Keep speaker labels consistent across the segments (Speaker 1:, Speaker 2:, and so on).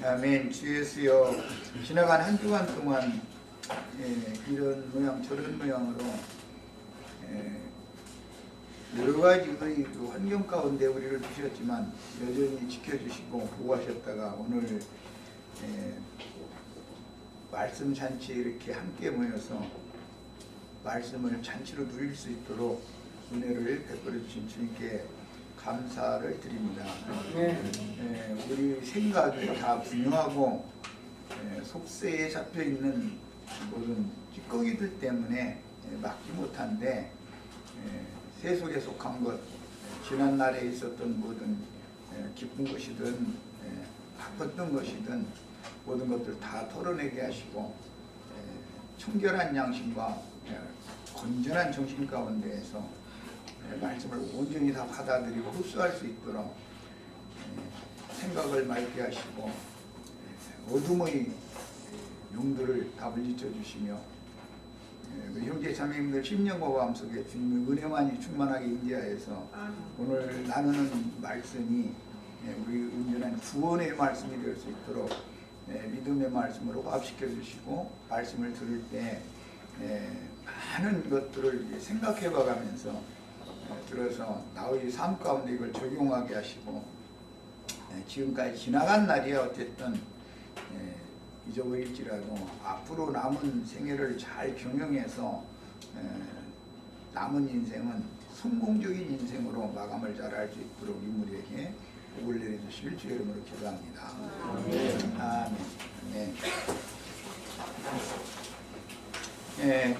Speaker 1: 아멘. 주 예수여, 지나간 한 주간 동안 이런 모양 저런 모양으로 여러 가지의 그 환경 가운데 우리를 두셨지만 여전히 지켜주시고 보호하셨다가 오늘 말씀 잔치에 이렇게 함께 모여서 말씀을 잔치로 누릴 수 있도록 은혜를 베풀어 주신 주님께 감사를 드립니다. 우리 생각이 다 분명하고 속세에 잡혀 있는 모든 찌꺼기들 때문에 막지 못한데 세속에 속한 것, 지난 날에 있었던 모든 기쁜 것이든 아팠던 것이든 모든 것들 다 털어내게 하시고 청결한 양심과 건전한 정신 가운데에서 말씀을 온전히 다 받아들이고 흡수할 수 있도록 생각을 맑게 하시고 어둠의 용들을 다 물리쳐 주시며 형제 자매님들 심령과 마음속에 주님의 은혜만이 충만하게 임재하여서 오늘 나누는 말씀이 우리 온전한 구원의 말씀이 될 수 있도록 믿음의 말씀으로 화합시켜 주시고 말씀을 들을 때 많은 것들을 생각해 봐가면서 들어서 나의 삶 가운데 이걸 적용하게 하시고 지금까지 지나간 날이 어쨌든 잊어버릴지라도 앞으로 남은 생애를 잘 경영해서 남은 인생은 성공적인 인생으로 마감을 잘할 수 있도록 인물에게 복을 내려주실 주의 이름으로 기도합니다. 아멘.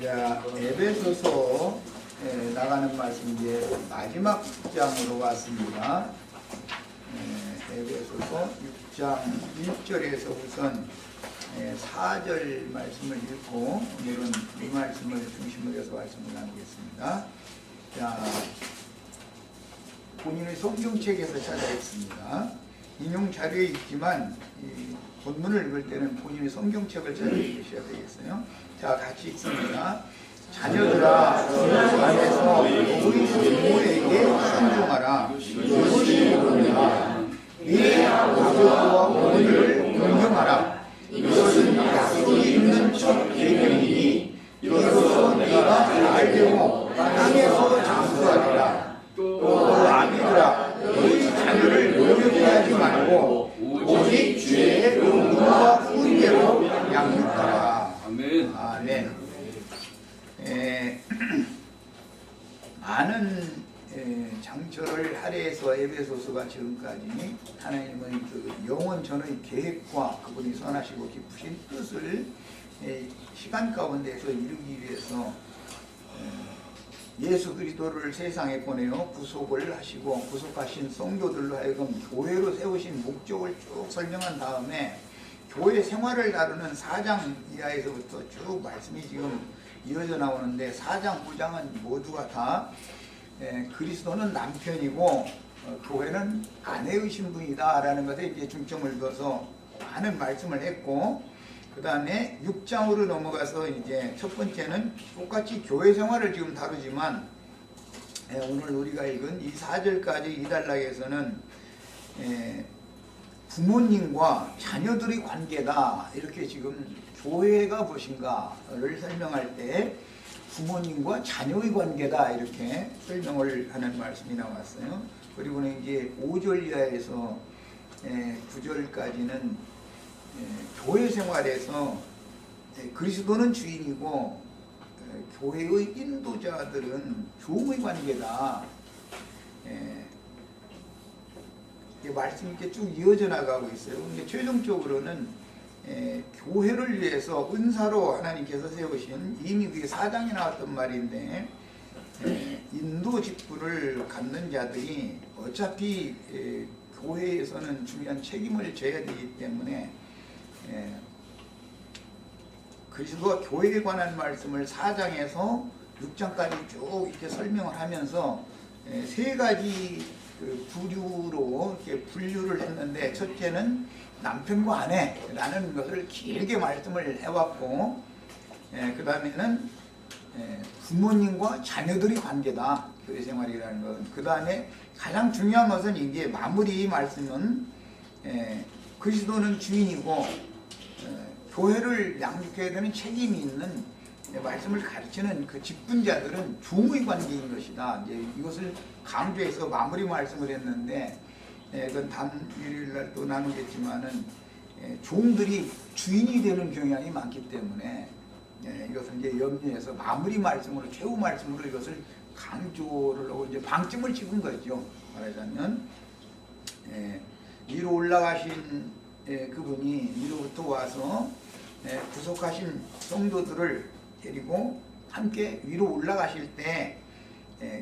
Speaker 1: 자, 에베소서 나가는 말씀 이제 마지막 장으로 왔습니다. 에베소서 6장 1절에서 우선 4절 말씀을 읽고 오늘은 이 말씀을 중심으로 해서 말씀을 나누겠습니다. 자, 본인의 성경책에서 찾아있습니다. 인용 자료에 있지만 이 본문을 읽을 때는 본인의 성경책을 찾아주셔야 되겠어요. 자, 같이 읽습니다. 자녀들아, 그 안에서 너희 부모에게 순종하라. 이것이 옳으냐. 네 아버지와 어머니를 존경하라. 이것은 약속이 있는 첫 계명이니 이것으로 네가 잘되고 땅에서 장수하리라. 또 아비들아, 너희 자녀를 노력해 하지 말고 오직 주의 은혜와 훈계로 양육하라. 아멘. 아멘. 많은 장처를 할애해서 에베소서가 지금까지 하나님의 그 영원전의 계획과 그분이 선하시고 기쁘신 뜻을 시간 가운데서 이루기 위해서 예수 그리스도를 세상에 보내어 구속을 하시고 구속하신 성도들로 하여금 교회로 세우신 목적을 쭉 설명한 다음에 교회 생활을 다루는 4장 이하에서부터 쭉 말씀이 지금 이어져 나오는데 4장, 9장은 모두가 다 그리스도는 남편이고 교회는 아내의 신분이다 라는 것에 이제 중점을 둬서 많은 말씀을 했고 그 다음에 6장으로 넘어가서 이제 첫 번째는 똑같이 교회 생활을 지금 다루지만 오늘 우리가 읽은 이 4절까지 이 단락에서는 부모님과 자녀들의 관계다 이렇게 지금 교회가 무엇인가를 설명할 때 부모님과 자녀의 관계다 이렇게 설명을 하는 말씀이 나왔어요. 그리고는 이제 5절 이하에서 9절까지는 교회 생활에서 그리스도는 주인이고 교회의 인도자들은 종의 관계다. 말씀이 이렇게 쭉 이어져 나가고 있어요. 근데 최종적으로는 교회를 위해서 은사로 하나님께서 세우신 이미 그게 4장에 나왔던 말인데 인도 직분을 갖는 자들이 어차피 교회에서는 중요한 책임을 져야 되기 때문에 그리스도가 교회에 관한 말씀을 4장에서 6장까지 쭉 이렇게 설명을 하면서 세 가지 그 부류로 이렇게 분류를 했는데 첫째는 남편과 아내라는 것을 길게 말씀을 해왔고 그 다음에는 부모님과 자녀들의 관계다 교회 생활이라는 것은 그 다음에 가장 중요한 것은 이제 마무리 말씀은 그리스도는 주인이고 교회를 양육해야 되는 책임이 있는 말씀을 가르치는 그 직분자들은 종의 관계인 것이다. 이제 이것을 강조해서 마무리 말씀을 했는데, 그건 다음 일요일날 또 나누겠지만은 종들이 주인이 되는 경향이 많기 때문에 이것을 이제 염두해서 마무리 말씀으로, 최후 말씀으로 이것을 강조를 하고 이제 방점을 찍은 거죠. 말하자면 위로 올라가신 그분이 위로부터 와서 구속하신 성도들을 데리고 함께 위로 올라가실 때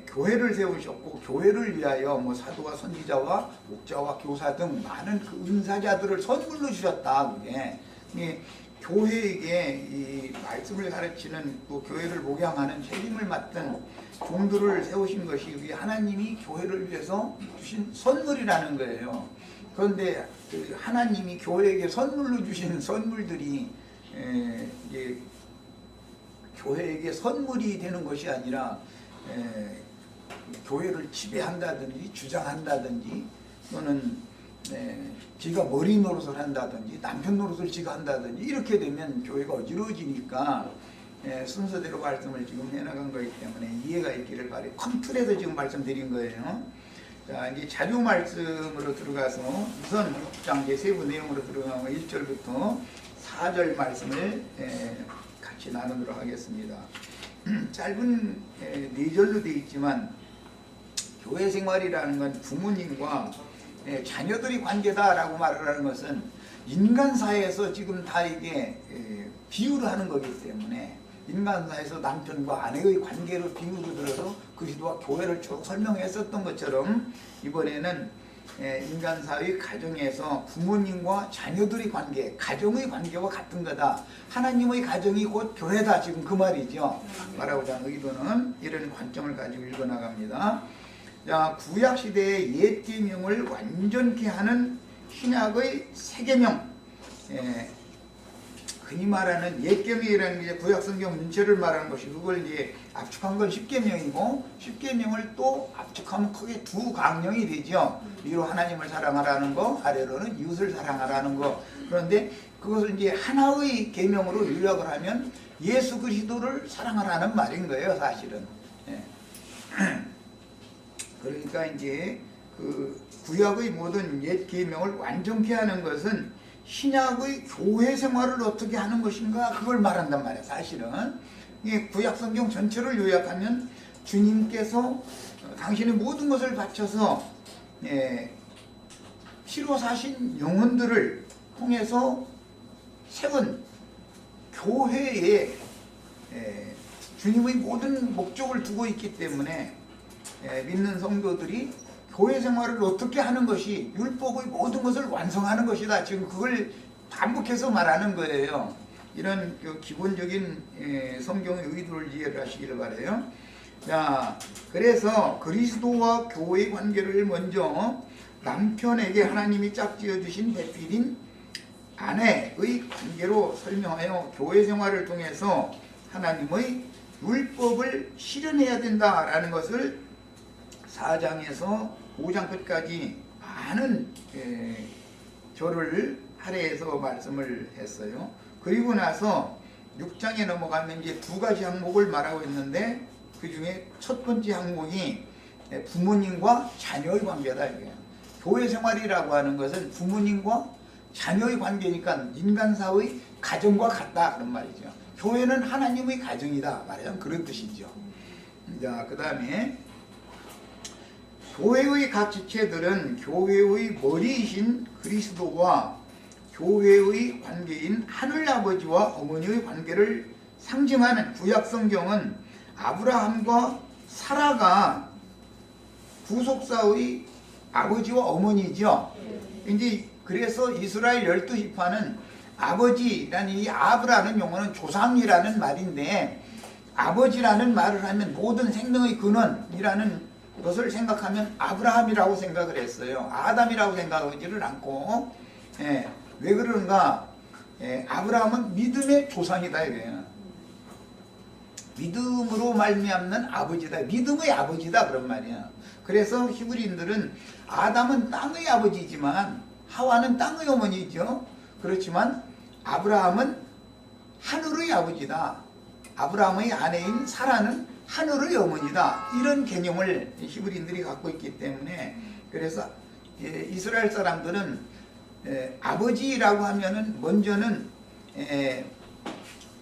Speaker 1: 교회를 세우셨고, 교회를 위하여 뭐 사도와 선지자와 목자와 교사 등 많은 그 은사자들을 선물로 주셨다. 그게 교회에게 이 말씀을 가르치는, 또 교회를 목양하는 책임을 맡은 종들을 세우신 것이 하나님이 교회를 위해서 주신 선물이라는 거예요. 그런데 하나님이 교회에게 선물로 주신 선물들이 이제 교회에게 선물이 되는 것이 아니라 교회를 지배한다든지 주장한다든지, 또는 지가 머리 노릇을 한다든지 남편 노릇을 지가 한다든지, 이렇게 되면 교회가 어지러워지니까 순서대로 말씀을 지금 해나간 거기 때문에 이해가 있기를 바래. 큰 틀에서 지금 말씀드린 거예요. 자, 이제 자료 말씀으로 들어가서 우선 6장 제 세부 내용으로 들어가면 1절부터 4절 말씀을 같이 나누도록 하겠습니다. 짧은 4절로 되어 있지만, 교회 생활이라는 건 부모님과 자녀들이 관계다라고 말을 하는 것은 인간사에서 지금 다 이게 비유를 하는 거기 때문에, 인간사에서 남편과 아내의 관계로 비유를 들어서 그리스도와 교회를 쭉 설명했었던 것처럼, 이번에는 인간사의 가정에서 부모님과 자녀들의 관계, 가정의 관계와 같은 거다. 하나님의 가정이 곧 교회다. 지금 그 말이죠. 말하고자 하는 의도는 이런 관점을 가지고 읽어나갑니다. 자, 구약시대의 옛 계명을 완전케 하는 신약의 새 계명. 흔히 말하는 옛 계명이라는 게 구약 성경 문체를 말하는 것이, 그걸 이제 압축한 건 10계명이고, 10계명을 또 압축하면 크게 두 강령이 되죠. 위로 하나님을 사랑하라는 거, 아래로는 이웃을 사랑하라는 거. 그런데 그것을 이제 하나의 계명으로 요약을 하면 예수 그리스도를 사랑하라는 말인 거예요, 사실은. 그러니까 이제 그 구약의 모든 옛 계명을 완전케 하는 것은 신약의 교회 생활을 어떻게 하는 것인가, 그걸 말한단 말이에요. 사실은 이 구약 성경 전체를 요약하면 주님께서 당신의 모든 것을 바쳐서 피로 사신 영혼들을 통해서 세운 교회에 주님의 모든 목적을 두고 있기 때문에 믿는 성도들이 교회 생활을 어떻게 하는 것이 율법의 모든 것을 완성하는 것이다. 지금 그걸 반복해서 말하는 거예요. 이런 그 기본적인 성경의 의도를 이해를 하시기를 바라요. 자, 그래서 그리스도와 교회의 관계를 먼저 남편에게 하나님이 짝지어 주신 배필인 아내의 관계로 설명하여 교회 생활을 통해서 하나님의 율법을 실현해야 된다라는 것을 4장에서 5장 끝까지 많은 절을 할애해서 말씀을 했어요. 그리고 나서 6장에 넘어가면 이제 두 가지 항목을 말하고 있는데, 그 중에 첫 번째 항목이 부모님과 자녀의 관계다 이거예요. 교회 생활이라고 하는 것은 부모님과 자녀의 관계니까 인간사의 가정과 같다 그런 말이죠. 교회는 하나님의 가정이다 말하자면 그런 뜻이죠. 자, 그 다음에 교회의 각 지체들은 교회의 머리이신 그리스도와 교회의 관계인 하늘아버지와 어머니의 관계를 상징하는 구약 성경은 아브라함과 사라가 구속사의 아버지와 어머니죠. 이제 그래서 이스라엘 12지파는 아버지라는 이 아브라는 용어는 조상이라는 말인데, 아버지라는 말을 하면 모든 생명의 근원이라는 것을 생각하면 아브라함이라고 생각을 했어요. 아담이라고 생각하지를 않고. 왜 그런가? 아브라함은 믿음의 조상이다 이거예요. 믿음으로 말미암는 아버지다, 믿음의 아버지다 그런 말이야. 그래서 히브리인들은 아담은 땅의 아버지지만 하와는 땅의 어머니죠. 그렇지만 아브라함은 하늘의 아버지다. 아브라함의 아내인 사라는 하늘의 어머니다. 이런 개념을 히브리인들이 갖고 있기 때문에, 그래서 이스라엘 사람들은 아버지라고 하면은 먼저는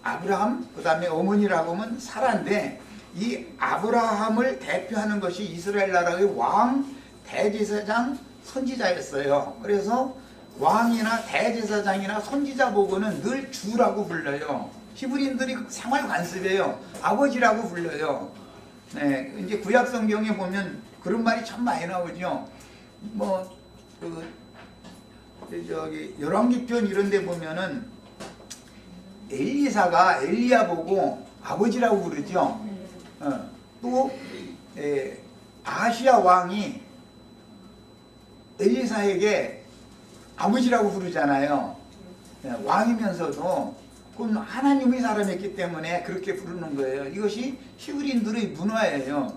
Speaker 1: 아브라함, 그 다음에 어머니라고 하면 사라인데, 이 아브라함을 대표하는 것이 이스라엘 나라의 왕, 대제사장, 선지자였어요. 그래서 왕이나 대제사장이나 선지자 보고는 늘 주라고 불러요. 히브리인들이 생활 관습이에요. 아버지라고 불러요. 네, 이제 구약 성경에 보면 그런 말이 참 많이 나오죠. 저기 열왕기편 이런 데 보면은 엘리사가 엘리야 보고 아버지라고 부르죠. 또 아시아 왕이 엘리사에게 아버지라고 부르잖아요. 왕이면서도 그건 하나님의 사람이었기 때문에 그렇게 부르는 거예요. 이것이 히브리인들의 문화예요.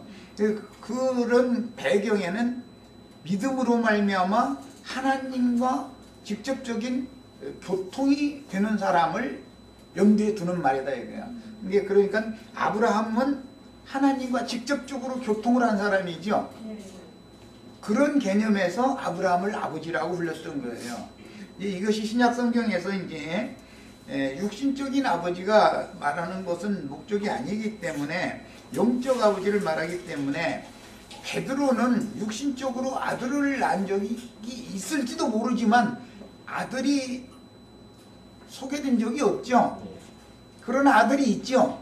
Speaker 1: 그런 배경에는 믿음으로 말미암아 하나님과 직접적인 교통이 되는 사람을 염두에 두는 말이다 이거야. 이게 그러니까 아브라함은 하나님과 직접적으로 교통을 한 사람이죠. 그런 개념에서 아브라함을 아버지라고 불렀던 거예요. 이것이 신약 성경에서 이제 육신적인 아버지가 말하는 것은 목적이 아니기 때문에, 영적 아버지를 말하기 때문에, 베드로는 육신적으로 아들을 낳은 적이 있을지도 모르지만 아들이 소개된 적이 없죠. 그러나 아들이 있죠.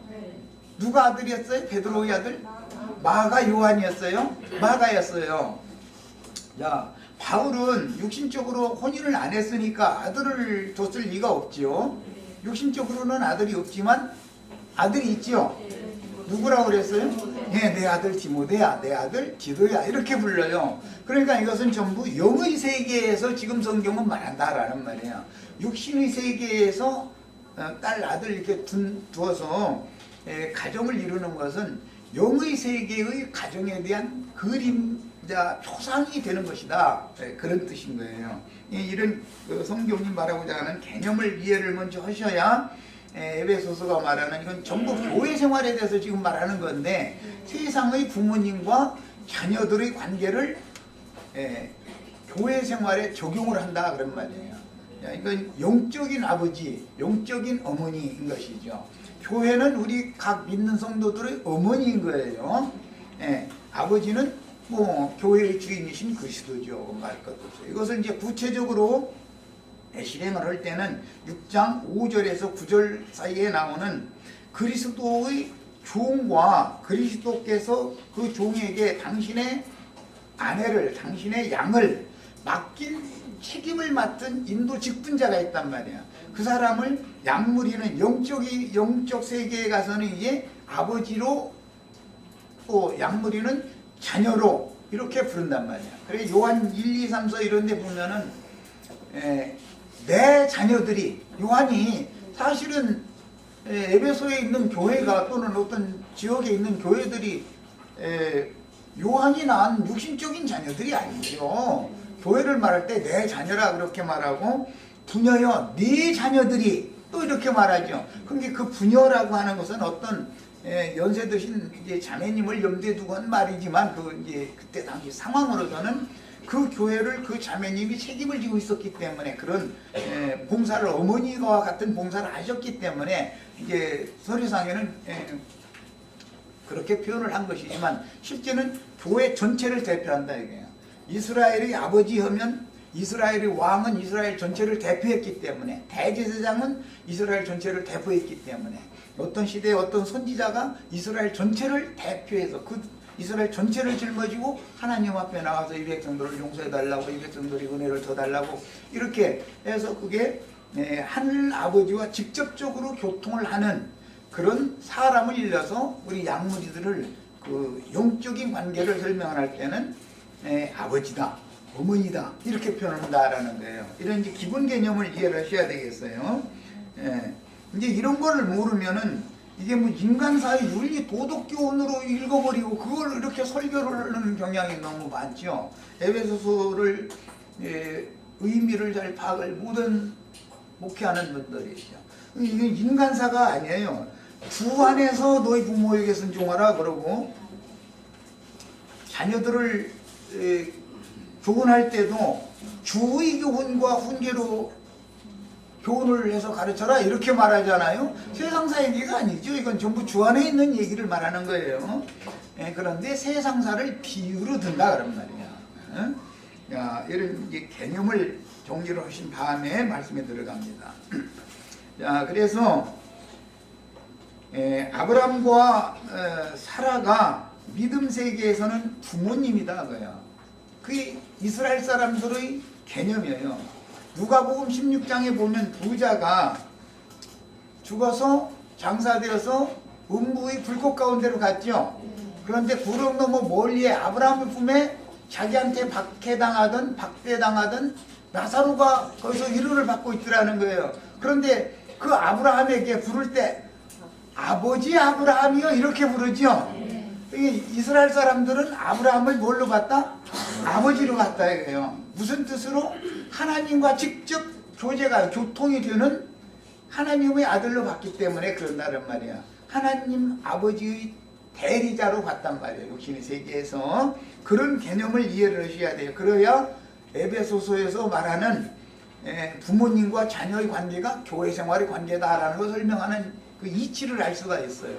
Speaker 1: 누가 아들이었어요? 베드로의 아들? 마가 요한이었어요? 마가였어요. 자, 바울은 육신적으로 혼인을 안 했으니까 아들을 줬을 리가 없지요. 육신적으로는 아들이 없지만 아들이 있지요. 누구라고 그랬어요? 네, 내 아들 디모데야, 내 아들 디도야, 이렇게 불러요. 그러니까 이것은 전부 영의 세계에서 지금 성경은 말한다라는 말이에요. 육신의 세계에서 딸 아들 이렇게 두어서 가정을 이루는 것은 영의 세계의 가정에 대한 그림자 표상이 되는 것이다, 그런 뜻인 거예요. 이런 성경이 말하고자 하는 개념을 이해를 먼저 하셔야 에베소서가 말하는, 이건 전부 교회 생활에 대해서 지금 말하는 건데, 세상의 부모님과 자녀들의 관계를 교회 생활에 적용을 한다 그런 말이에요. 이건 영적인 아버지, 영적인 어머니인 것이죠. 교회는 우리 각 믿는 성도들의 어머니인 거예요. 아버지는 뭐 교회의 주인이신 그리스도죠. 말 것도 없어요. 이것을 이제 구체적으로 실행을 할 때는 6장 5절에서 9절 사이에 나오는 그리스도의 종과 그리스도께서 그 종에게 당신의 아내를, 당신의 양을 맡긴 책임을 맡은 인도 직분자가 있단 말이야. 그 사람을 양무리는 영적 세계에 가서는 이제 아버지로, 또 양무리는 자녀로 이렇게 부른단 말이야. 그래 요한 1, 2, 3, 4 이런 데 보면은 내 자녀들이, 요한이 사실은 에베소에 있는 교회가 또는 어떤 지역에 있는 교회들이 요한이 낳은 육신적인 자녀들이 아니죠. 교회를 말할 때 내 자녀라 그렇게 말하고, 부녀여 네 자녀들이 또 이렇게 말하죠. 그러니까 그 부녀라고 하는 것은 어떤 연세 드신 이제 자매님을 염두에 두고 한 말이지만, 그 이제 그때 당시 상황으로서는 그 교회를 그 자매님이 책임을 지고 있었기 때문에 그런 봉사를, 어머니와 같은 봉사를 하셨기 때문에 이제 서류상에는 그렇게 표현을 한 것이지만, 실제는 교회 전체를 대표한다 이거예요. 이스라엘의 아버지 하면 이스라엘의 왕은 이스라엘 전체를 대표했기 때문에, 대제사장은 이스라엘 전체를 대표했기 때문에, 어떤 시대에 어떤 선지자가 이스라엘 전체를 대표해서 그 이스라엘 전체를 짊어지고 하나님 앞에 나와서 이 백성들을 용서해달라고, 이 백성들이 은혜를 더 달라고 이렇게 해서 그게 하늘 아버지와 직접적으로 교통을 하는 그런 사람을 일러서 우리 양무리들을 그 영적인 관계를 설명할 때는 아버지다, 어머니다 이렇게 표현한다라는 거예요. 이런 이제 기본 개념을 이해를 하셔야 되겠어요. 이제 이런 거를 모르면은 이게 뭐 인간사의 윤리 도덕교훈으로 읽어버리고 그걸 이렇게 설교를 하는 경향이 너무 많죠. 에베소서를 의미를 잘 파악을 못한 목회하는 분들이죠. 이건 인간사가 아니에요. 주 안에서 너희 부모에게 순종하라 그러고, 자녀들을 교훈할 때도 주의 교훈과 훈계로 교훈을 해서 가르쳐라 이렇게 말하잖아요. 세상사 얘기가 아니죠. 이건 전부 주 안에 있는 얘기를 말하는 거예요. 그런데 세상사를 비유로 든다 그런 말이야. 이런 이제 개념을 정리를 하신 다음에 말씀에 들어갑니다. 자, 그래서 아브라함과 사라가 믿음 세계에서는 부모님이다 그거야. 그게 이스라엘 사람들의 개념이에요. 누가복음 16장에 보면 부자가 죽어서 장사되어서 음부의 불꽃 가운데로 갔죠. 그런데 구름 너머 멀리에 아브라함의 품에 자기한테 박해당하던 나사로가 거기서 위로를 받고 있더라는 거예요. 그런데 그 아브라함에게 부를 때 아버지 아브라함이요 이렇게 부르죠. 이스라엘 사람들은 아브라함을 뭘로 봤다? 아버지로 봤다 이거예요. 무슨 뜻으로? 하나님과 직접 교통이 되는 하나님의 아들로 봤기 때문에 그런다는 말이야. 하나님 아버지의 대리자로 봤단 말이에요. 육신의 세계에서. 그런 개념을 이해를 하셔야 돼요. 그래야 에베소서에서 말하는 부모님과 자녀의 관계가 교회 생활의 관계다라는 걸 설명하는 그 이치를 알 수가 있어요.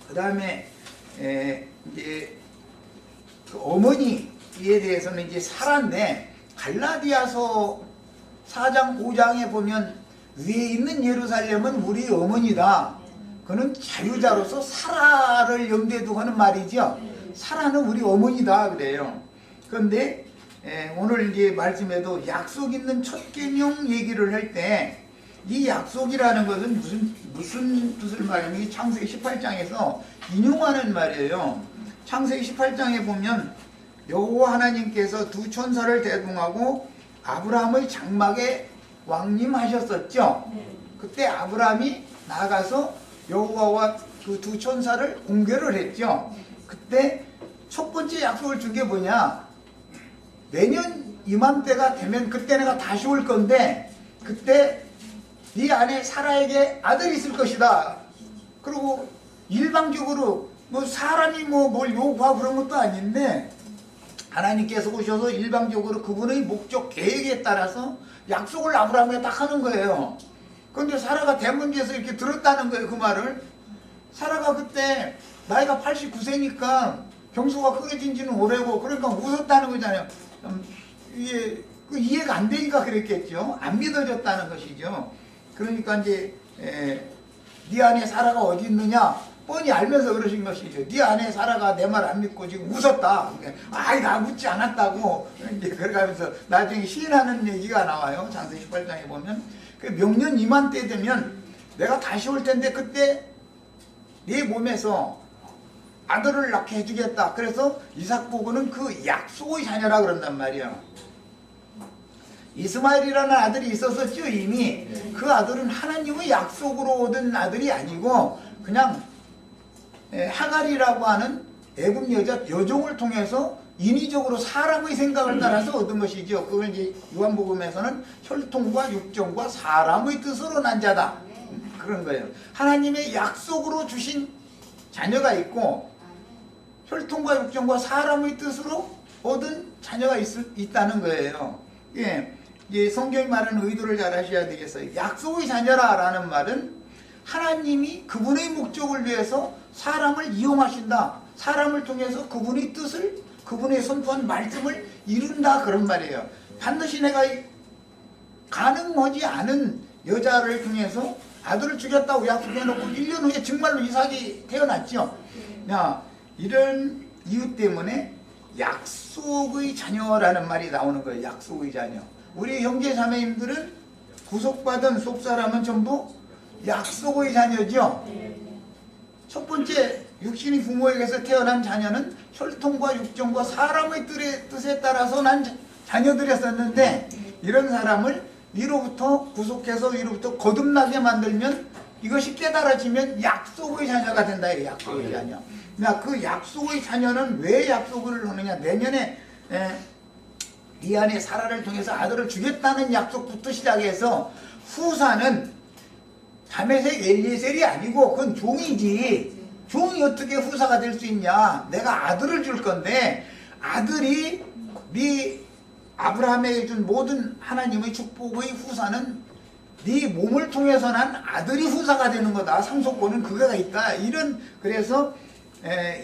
Speaker 1: 그 다음에 이제 그 어머니에 대해서는 이제 사라인데, 갈라디아서 4장 5장에 보면 위에 있는 예루살렘은 우리 어머니다. 그는 자유자로서 사라를 염두에 두고 하는 말이죠. 사라는 우리 어머니다 그래요. 그런데 오늘 이제 말씀에도 약속 있는 첫 계명 얘기를 할 때 이 약속이라는 것은 무슨 뜻을 말하는 게 창세기 18장에서 인용하는 말이에요. 창세기 18장에 보면 여호와 하나님께서 두 천사를 대동하고 아브라함의 장막에 왕림하셨었죠. 그때 아브라함이 나가서 여호와와 그 두 천사를 공개를 했죠. 그때 첫 번째 약속을 준 게 뭐냐? 내년 이맘때가 되면 그때 내가 다시 올 건데 그때 네 안에 사라에게 아들이 있을 것이다. 그리고 일방적으로 뭐 사람이 뭘 요구하고 그런 것도 아닌데 하나님께서 오셔서 일방적으로 그분의 목적 계획에 따라서 약속을 아브라함에게 딱 하는 거예요. 그런데 사라가 대문제에서 이렇게 들었다는 거예요. 그 말을. 사라가 그때 나이가 89세니까 경수가 크게진 지는 오래고 그러니까 웃었다는 거잖아요. 이게 이해가 안 되니까 그랬겠죠. 안 믿어졌다는 것이죠. 그러니까 이제 네 안에 사라가 어디 있느냐 뻔히 알면서 그러신 것이죠. 네 안에 사라가 내 말 안 믿고 지금 웃었다. 아이 나 묻지 않았다고 이제 그래가면서 나중에 시인하는 얘기가 나와요. 창세기 18장에 보면 그 명년 이맘때 되면 내가 다시 올 텐데 그때 네 몸에서 아들을 낳게 해주겠다. 그래서 이삭 부부는 그 약속의 자녀라 그런단 말이야. 이스마엘이라는 아들이 있었었죠. 이미. 그 아들은 하나님의 약속으로 얻은 아들이 아니고 그냥 하갈이라고 하는 애굽 여종을 통해서 인위적으로 사람의 생각을 따라서 얻은 것이죠. 그걸 이제 요한복음에서는 혈통과 육정과 사람의 뜻으로 난 자다. 그런 거예요. 하나님의 약속으로 주신 자녀가 있고 혈통과 육정과 사람의 뜻으로 얻은 자녀가 있다는 거예요. 예, 성경이 말하는 의도를 잘 하셔야 되겠어요. 약속의 자녀라는 말은 하나님이 그분의 목적을 위해서 사람을 이용하신다. 사람을 통해서 그분의 뜻을, 그분의 선포한 말씀을 이룬다. 그런 말이에요. 반드시 내가 가능하지 않은 여자를 통해서 아들을 죽였다고 약속해놓고 1년 후에 정말로 이삭이 태어났죠. 이런 이유 때문에 약속의 자녀라는 말이 나오는 거예요. 약속의 자녀. 우리 형제 자매님들은 구속받은 속사람은 전부 약속의 자녀죠. 첫 번째 육신이 부모에게서 태어난 자녀는 혈통과 육정과 사람의 뜻에 따라서 난 자녀들이었었는데 이런 사람을 위로부터 구속해서 위로부터 거듭나게 만들면 이것이 깨달아지면 약속의 자녀가 된다. 약속의 자녀. 그 약속의 자녀는 왜 약속을 하느냐? 내년에 이 안에 사라를 통해서 아들을 주겠다는 약속부터 시작해서 후사는 다메섹 엘리에셀이 아니고 그건 종이지. 종이 어떻게 후사가 될 수 있냐. 내가 아들을 줄 건데 아들이 네 아브라함에게 준 모든 하나님의 축복의 후사는 네 몸을 통해서 난 아들이 후사가 되는 거다. 상속권은 그거가 있다. 이런 그래서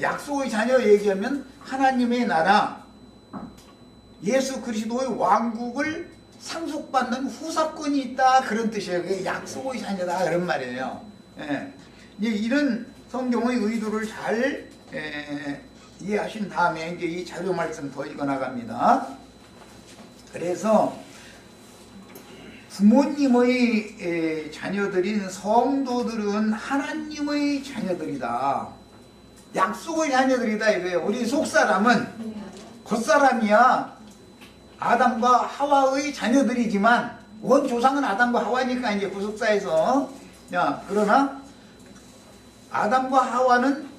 Speaker 1: 약속의 자녀 얘기하면 하나님의 나라 예수 그리스도의 왕국을 상속받는 후사권이 있다. 그런 뜻이에요. 그게 약속의 자녀다. 그런 말이에요. 이제 이런 성경의 의도를 잘 이해하신 다음에 이제 이 자료 말씀 더 읽어 나갑니다. 그래서 부모님의 자녀들인 성도들은 하나님의 자녀들이다. 약속의 자녀들이다 이거예요. 우리 속사람은 겉사람이야. 아담과 하와의 자녀들이지만 원조상은 아담과 하와니까 이제 구속사에서 그러나 아담과 하와는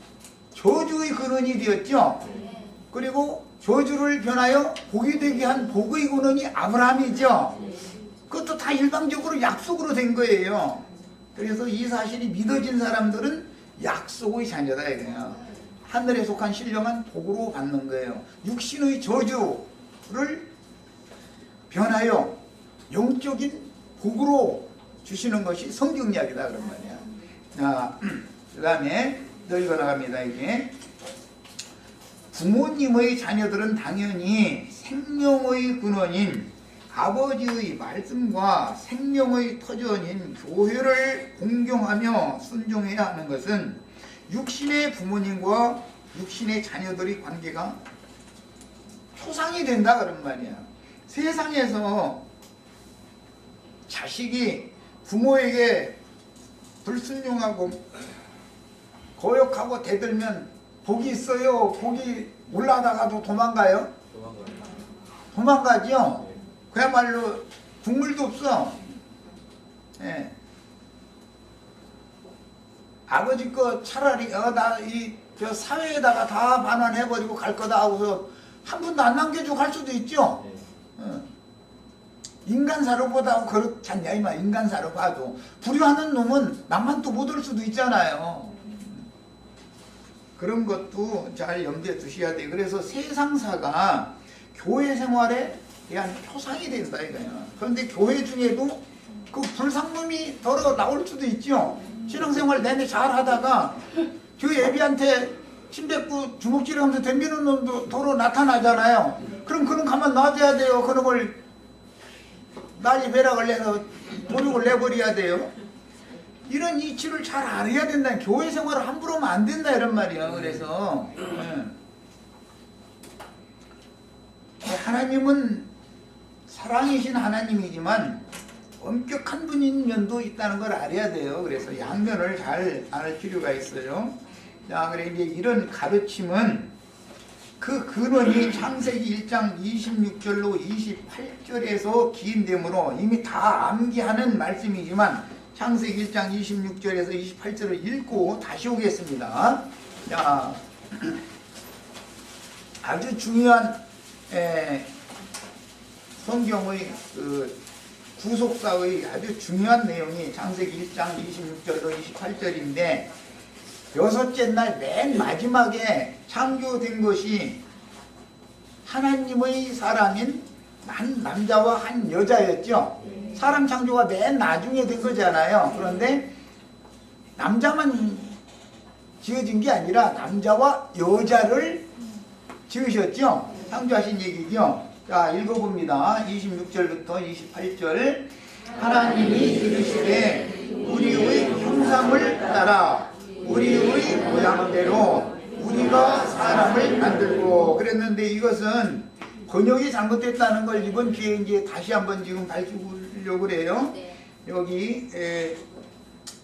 Speaker 1: 저주의 근원이 되었죠. 그리고 저주를 변하여 복이 되게 한 복의 근원이 아브라함이죠. 그것도 다 일방적으로 약속으로 된 거예요. 그래서 이 사실이 믿어진 사람들은 약속의 자녀다 이거예요. 하늘에 속한 신령한 복으로 받는 거예요. 육신의 저주를 변하여 영적인 복으로 주시는 것이 성경 이야기다 그런 말이야. 자, 그 다음에 더 읽어 나갑니다. 이게 부모님의 자녀들은 당연히 생명의 근원인 아버지의 말씀과 생명의 터전인 교회를 공경하며 순종해야 하는 것은 육신의 부모님과 육신의 자녀들의 관계가 초상이 된다 그런 말이야. 세상에서 자식이 부모에게 불순종하고 거역하고 대들면 복이 있어요? 복이 올라가다가도 도망가요? 도망가죠? 그야말로 국물도 없어. 예. 아버지 거 차라리 나 저 사회에다가 다 반환해버리고 갈 거다 하고서 한 분도 안 남겨주고 갈 수도 있죠. 인간사로 보다 그렇지 않냐 이 말. 인간사로 봐도 불효하는 놈은 남만 또 못 올 수도 있잖아요. 그런 것도 잘 염두에 두셔야 돼요. 그래서 세상사가 교회 생활에 대한 표상이 된다 이거예요. 그런데 교회 중에도 그 불상놈이 더러 나올 수도 있죠. 신앙생활 내내 잘 하다가 교회 애비한테 침뱉고 주먹질하면서 덤비는 놈도 더러 나타나잖아요. 그럼 그놈 가만 놔둬야 돼요. 그놈을 난리 배락을 내서 도둑을 내버려야 돼요. 이런 이치를 잘 알아야 된다. 교회 생활을 함부로 하면 안 된다 이런 말이에요. 그래서 하나님은 사랑이신 하나님이지만 엄격한 분인 면도 있다는 걸 알아야 돼요. 그래서 양면을 잘 알 필요가 있어요. 자, 그래 이제 이런 가르침은 그 근원이 창세기 1장 26절로 28절에서 기인되므로 이미 다 암기하는 말씀이지만 창세기 1장 26절에서 28절을 읽고 다시 오겠습니다. 자, 아주 중요한 성경의 그 구속사의 아주 중요한 내용이 창세기 1장 26절로 28절인데 여섯째 날 맨 마지막에 창조된 것이 하나님의 사람인 한 남자와 한 여자였죠. 사람 창조가 맨 나중에 된 거잖아요. 그런데 남자만 지어진 게 아니라 남자와 여자를 지으셨죠. 창조하신 얘기죠. 자, 읽어봅니다. 26절부터 28절. 하나님이 이르시되 우리의 형상을 따라 우리의 모양대로 우리가 사람을 만들고 그랬는데 이것은 번역이 잘못됐다는 걸 이번 기회에 이제 다시 한번 지금 밝히려고 그래요. 여기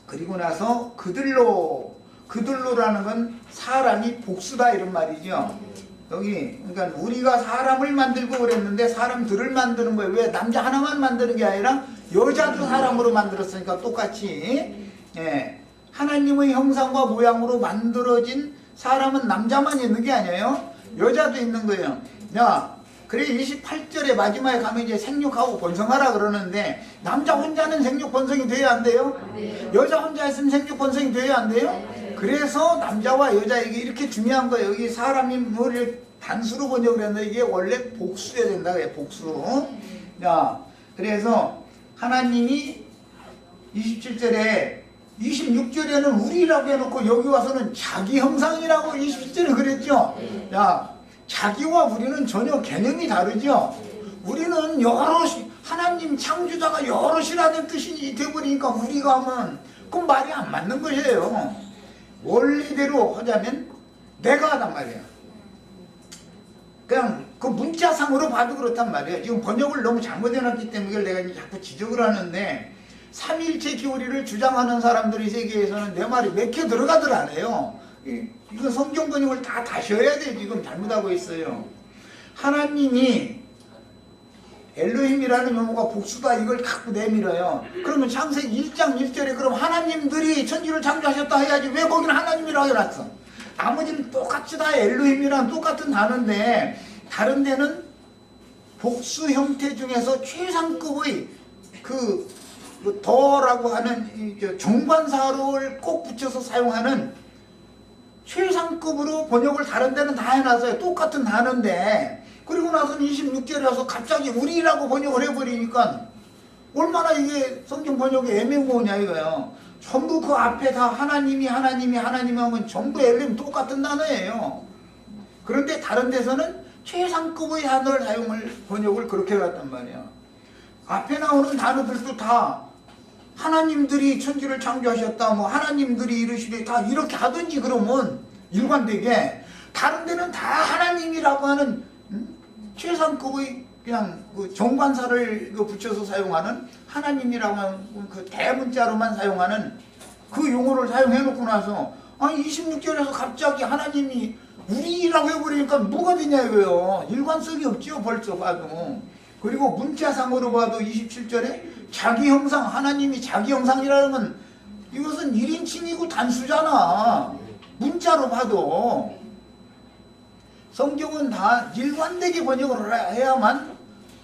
Speaker 1: 그리고 나서 그들로라는 건 사람이 복수다 이런 말이죠. 여기 그러니까 우리가 사람을 만들고 그랬는데 사람들을 만드는 거예요. 왜 남자 하나만 만드는 게 아니라 여자도 사람으로 만들었으니까 똑같이 하나님의 형상과 모양으로 만들어진 사람은 남자만 있는 게 아니에요. 여자도 있는 거예요. 자, 그래 28절에 마지막에 가면 이제 생육하고 번성하라 그러는데 남자 혼자는 생육 번성이 돼야 안 돼요?
Speaker 2: 네.
Speaker 1: 여자 혼자 있으면 생육 번성이 돼야 안 돼요?
Speaker 2: 네.
Speaker 1: 그래서 남자와 여자에게 이렇게 중요한 거예요. 여기 사람이 뭐를 단수로 번역을 했는데 이게 원래 복수여야 된다 그래 복수. 자, 그래서 하나님이 27절에 26절에는 우리라고 해놓고 여기 와서는 자기 형상이라고 27절에 그랬죠. 자, 자기와 우리는 전혀 개념이 다르죠. 우리는 여럿이 하나님 창조자가 여럿이라는 뜻이 돼버리니까 우리가 하면 그건 말이 안 맞는 것이에요. 원리대로 하자면 내가 하단 말이야. 그냥 그 문자상으로 봐도 그렇단 말이에요. 지금 번역을 너무 잘못해놨기 때문에 이걸 내가 자꾸 지적을 하는데 삼위일체 교리를 주장하는 사람들이 세계에서는 내 말이 몇 개 들어가들 안 해요. 이건 성경 번역을 다 다셔야 돼. 지금 잘못하고 있어요. 하나님이 엘로힘이라는 용어가 복수다 이걸 갖고 내밀어요. 그러면 창세기 1장 1절에 그럼 하나님들이 천지를 창조하셨다 해야지 왜 거기는 하나님이라고 해놨어? 나머지는 똑같이 다 엘로힘이랑 똑같은 단어인데 다른 데는 복수 형태 중에서 최상급의 그 더라고 하는 정관사를 꼭 붙여서 사용하는 최상급으로 번역을 다른 데는 다 해놨어요. 똑같은 단어인데 그리고 나서는 26절에 와서 갑자기 우리라고 번역을 해버리니까 얼마나 이게 성경 번역이 애매모호냐 이거예요. 전부 그 앞에 다 하나님이 하면 전부 엘림 똑같은 단어예요. 그런데 다른 데서는 최상급의 단어를 번역을 그렇게 해놨단 말이야. 앞에 나오는 단어들도 다 하나님들이 천지를 창조하셨다 뭐 하나님들이 이르시되 다 이렇게 하든지 그러면 일관되게 다른 데는 다 하나님이라고 하는 최상급의 그냥 그 정관사를 붙여서 사용하는 하나님이라고 하는 그 대문자로만 사용하는 그 용어를 사용해 놓고 나서 아니 26절에서 갑자기 하나님이 우리라고 해버리니까 뭐가 되냐 이거요. 일관성이 없죠 벌써 봐도. 그리고 문자상으로 봐도 27절에 자기 형상 하나님이 자기 형상이라면 이것은 1인칭이고 단수잖아. 문자로 봐도. 성경은 다 일관되게 번역을 해야만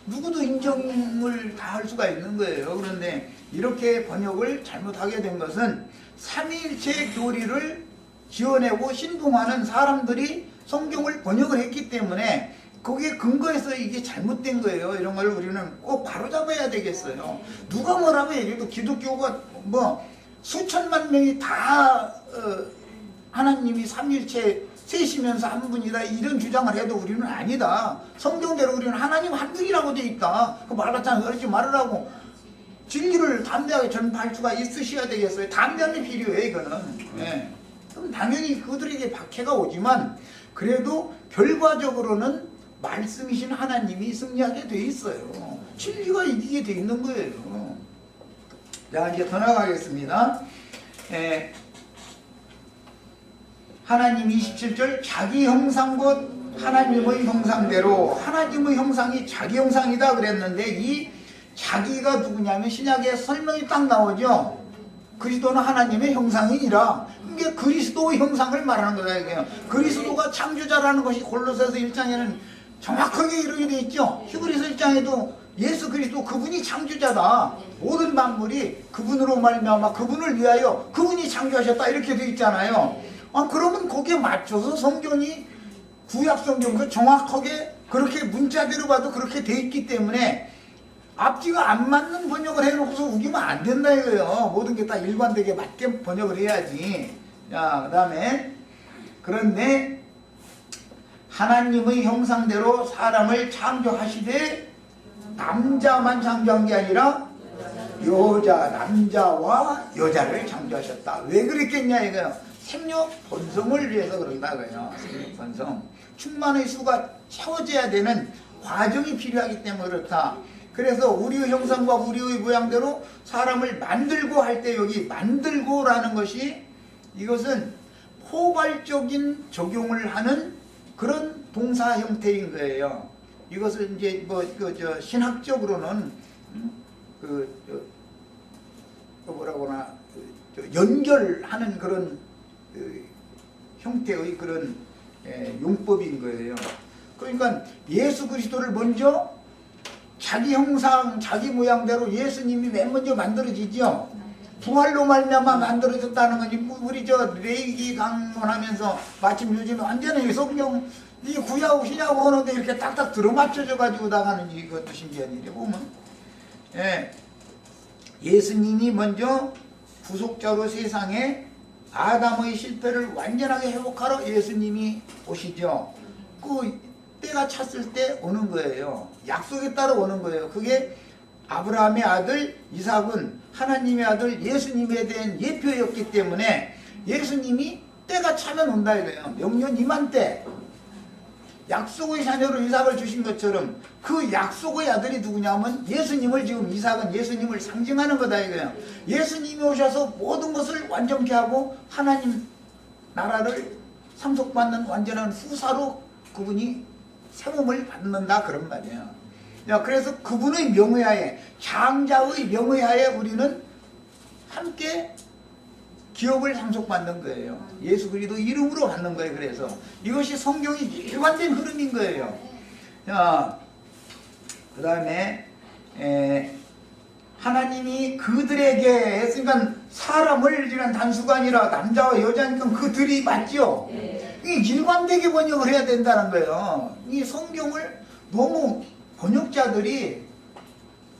Speaker 1: 누구도 인정을 다 할 수가 있는 거예요. 그런데 이렇게 번역을 잘못하게 된 것은 삼위일체 교리를 지어내고 신봉하는 사람들이 성경을 번역을 했기 때문에 거기에 근거해서 이게 잘못된 거예요. 이런 걸 우리는 꼭 바로잡아야 되겠어요. 누가 뭐라고 얘기해도 기독교가 뭐 수천만 명이 다 하나님이 삼위일체 셋이면서 한 분이다 이런 주장을 해도 우리는 아니다. 성경대로 우리는 하나님 한 분이라고 돼 있다. 그 말같잖아. 그러지 말으라고. 진리를 담대하게 전파할 수가 있으셔야 되겠어요. 담대함이 필요해 이거는. 예. 그럼 당연히 그들에게 박해가 오지만 그래도 결과적으로는 말씀이신 하나님이 승리하게 돼 있어요. 진리가 이기게 돼 있는 거예요. 자 이제 더 나가겠습니다. 하나님 27절 자기 형상 곧 하나님의 형상대로 하나님의 형상이 자기 형상이다 그랬는데 이 자기가 누구냐면 신약에 설명이 딱 나오죠. 그리스도는 하나님의 형상이니라. 이게 그리스도의 형상을 말하는 거다 이게요. 그리스도가 창조자라는 것이 골로새서 1장에는 정확하게 이렇게 돼 있죠. 히브리서 1장에도 예수 그리스도 그분이 창조자다. 모든 만물이 그분으로 말미암아 그분을 위하여 그분이 창조하셨다 이렇게 돼 있잖아요. 그러면 거기에 맞춰서 성경이 구약 성경도 정확하게 그렇게 문자대로 봐도 그렇게 돼 있기 때문에 앞뒤가 안 맞는 번역을 해놓고서 우기면 안 된다 이거예요. 모든 게 다 일관되게 맞게 번역을 해야지. 자, 그 다음에 그런데 하나님의 형상대로 사람을 창조하시되 남자만 창조한 게 아니라 남자와 여자를 창조하셨다. 왜 그랬겠냐 이거예요. 생육 번성을 위해서 그런다고요. 생육 번성. 충만의 수가 채워져야 되는 과정이 필요하기 때문에 그렇다. 그래서 우리의 형상과 우리의 모양대로 사람을 만들고 할 때 여기 만들고라는 것이 이것은 포괄적인 적용을 하는 그런 동사 형태인 거예요. 이것을 이제 신학적으로는 뭐라고나 연결하는 그런 형태의 그런 용법인 거예요. 그러니까 예수 그리스도를 먼저 자기 형상, 자기 모양대로 예수님이 맨 먼저 만들어지죠. 부활로 말미암아 만들어졌다는 거지. 우리 저 레이기 강론하면서 마침 요즘에 완전히 성경 이 구약 신약 언어도 이렇게 딱딱 들어맞춰져 가지고 나가는 이것도 신기한 일이에요. 보면 예수님이 먼저 구속자로 세상에 아담의 실패를 완전하게 회복하러 예수님이 오시죠. 그 때가 찼을 때 오는 거예요. 약속에 따라 오는 거예요. 그게 아브라함의 아들 이삭은 하나님의 아들 예수님에 대한 예표였기 때문에 예수님이 때가 차면 온다 이거예요. 명년 이맘때 약속의 자녀로 이삭을 주신 것처럼 그 약속의 아들이 누구냐면 예수님을, 지금 이삭은 예수님을 상징하는 거다 이거예요. 예수님이 오셔서 모든 것을 완전케 하고 하나님 나라를 상속받는 완전한 후사로 그분이 세움을 받는다 그런 말이에요. 야, 그래서 그분의 명의하에, 장자의 명의하에 우리는 함께 기업을 상속받는 거예요. 예수 그리스도 이름으로 받는 거예요. 그래서 이것이 성경이 일관된 흐름인 거예요. 자, 그 다음에 하나님이 그들에게 했으니까 사람을 이란 단수가 아니라 남자와 여자니까 그들이 맞죠. 이 일관되게 번역을 해야 된다는 거예요. 이 성경을 너무 번역자들이